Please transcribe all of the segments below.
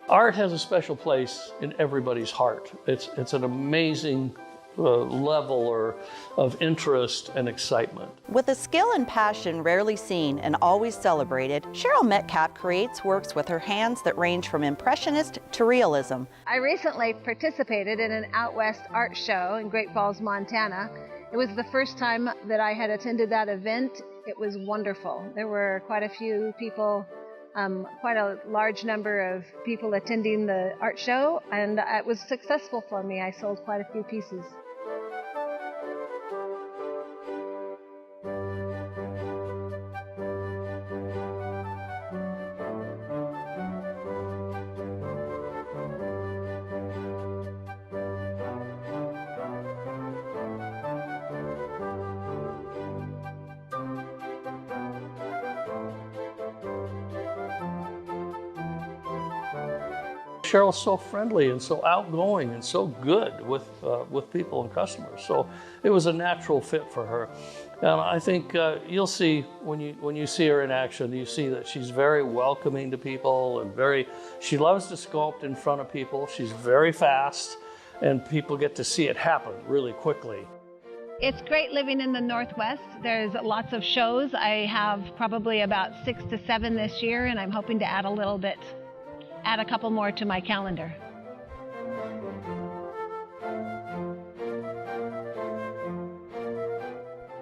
Art has a special place in everybody's heart. It's an amazing level of interest and excitement. With a skill and passion rarely seen and always celebrated, CHERYL METCALF creates works with her hands that range from impressionist to realism. I recently participated in an Out West art show in Great Falls, Montana. It was the first time that I had attended that event. It was wonderful. There were quite a few people, quite a large number of people attending the art show, and it was successful for me. I sold quite a few pieces. CHERYL's so friendly and so outgoing and so good with people and customers. So it was a natural fit for her. And I think you'll see when you see her in action, you see that she's very welcoming to people and she loves to sculpt in front of people. She's very fast and people get to see it happen really quickly. It's great living in the Northwest. There's lots of shows. I have probably about 6 to 7 this year, and I'm hoping to add a couple more to my calendar.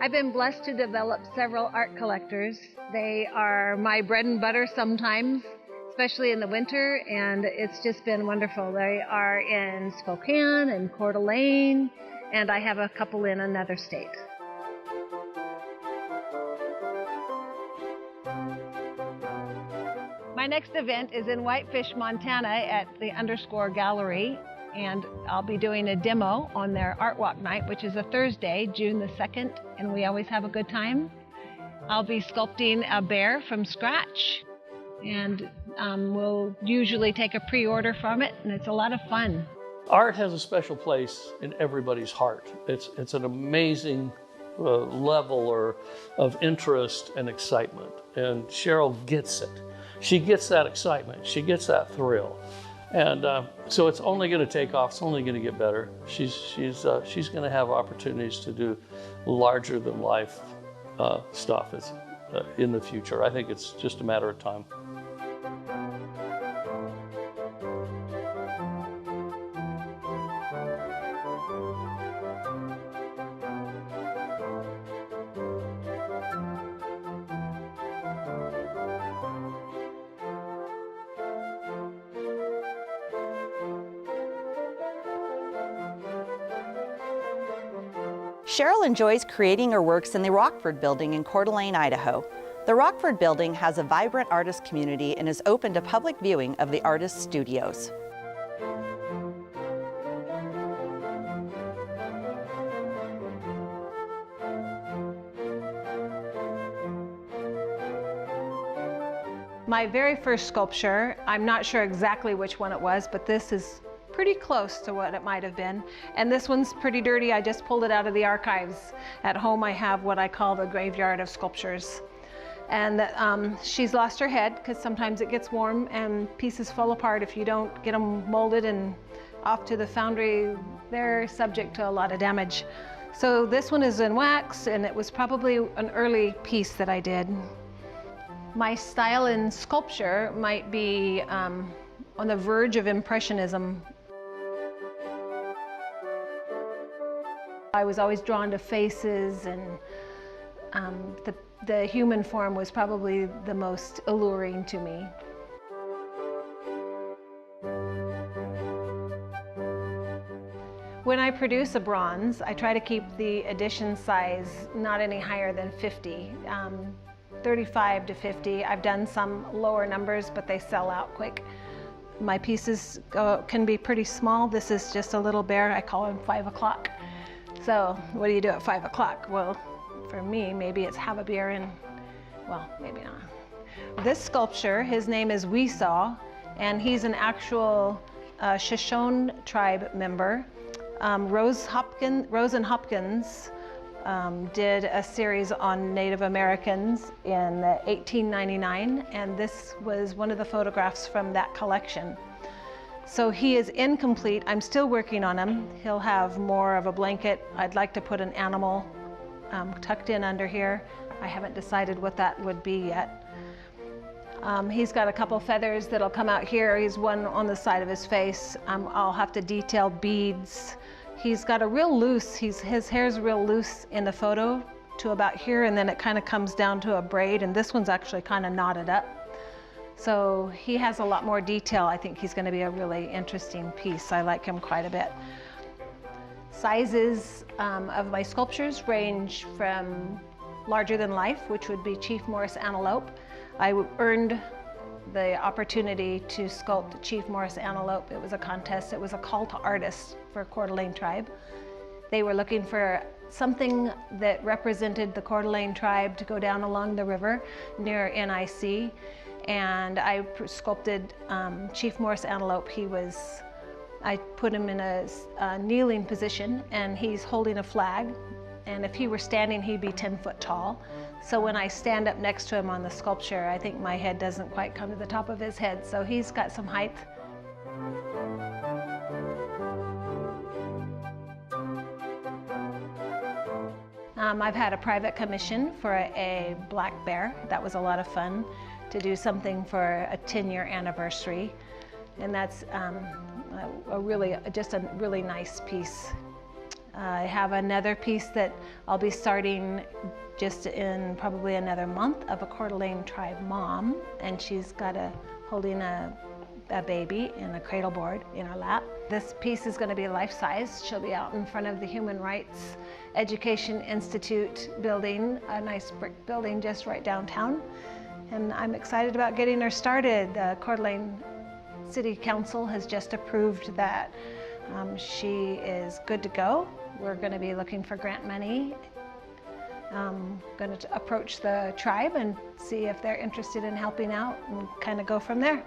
I've been blessed to develop several art collectors. They are my bread and butter sometimes, especially in the winter, and it's just been wonderful. They are in Spokane and Coeur d'Alene, and I have a couple in another state. My next event is in Whitefish, Montana at the Underscore Gallery, and I'll be doing a demo on their Art Walk night, which is a Thursday, June the 2nd, and we always have a good time. I'll be sculpting a bear from scratch, and we'll usually take a pre-order from it, and it's a lot of fun. Art has a special place in everybody's heart. It's an amazing level of interest and excitement, and CHERYL gets it. She gets that excitement, she gets that thrill. And so it's only going to take off, it's only going to get better. She's going to have opportunities to do larger than life stuff in the future. I think it's just a matter of time. CHERYL enjoys creating her works in the Rockford Building in Coeur d'Alene, Idaho. The Rockford Building has a vibrant artist community and is open to public viewing of the artist's studios. My very first sculpture, I'm not sure exactly which one it was, but this is pretty close to what it might have been. And this one's pretty dirty. I just pulled it out of the archives. At home I have what I call the graveyard of sculptures. And she's lost her head because sometimes it gets warm and pieces fall apart if you don't get them molded and off to the foundry. They're subject to a lot of damage. So this one is in wax, and it was probably an early piece that I did. My style in sculpture might be on the verge of Impressionism. I was always drawn to faces, and the human form was probably the most alluring to me. When I produce a bronze, I try to keep the edition size not any higher than 50, 35 to 50. I've done some lower numbers, but they sell out quick. My pieces can be pretty small. This is just a little bear. I call him 5 o'clock. So what do you do at 5 o'clock? Well, for me, maybe it's have a beer and, well, maybe not. This sculpture, his name is Weesaw, and he's an actual Shoshone tribe member. Rose and Hopkins did a series on Native Americans in 1899, and this was one of the photographs from that collection. So he is incomplete. I'm still working on him. He'll have more of a blanket. I'd like to put an animal tucked in under here. I haven't decided what that would be yet. He's got a couple feathers that'll come out here. He's one on the side of his face. I'll have to detail beads. He's got a real loose, his hair's real loose in the photo to about here, and then it kind of comes down to a braid, and this one's actually kind of knotted up. So he has a lot more detail. I think he's going to be a really interesting piece. I like him quite a bit. Sizes of my sculptures range from larger than life, which would be Chief Morris Antelope. I earned the opportunity to sculpt Chief Morris Antelope. It was a contest. It was a call to artists for Coeur d'Alene tribe. They were looking for something that represented the Coeur d'Alene tribe to go down along the river near NIC. And I sculpted Chief Morris Antelope. I put him in a kneeling position, and he's holding a flag. And if he were standing, he'd be 10 foot tall. So when I stand up next to him on the sculpture, I think my head doesn't quite come to the top of his head. So he's got some height. I've had a private commission for a black bear. That was a lot of fun, to do something for a 10-year anniversary. And that's just a really nice piece. I have another piece that I'll be starting just in probably another month of a Coeur d'Alene tribe mom, and she's holding a baby in a cradle board in her lap. This piece is going to be life-size. She'll be out in front of the Human Rights Education Institute building, a nice brick building just right downtown. And I'm excited about getting her started. The Coeur d'Alene City Council has just approved that she is good to go. We're going to be looking for grant money. Going to approach the tribe and see if they're interested in helping out and kind of go from there.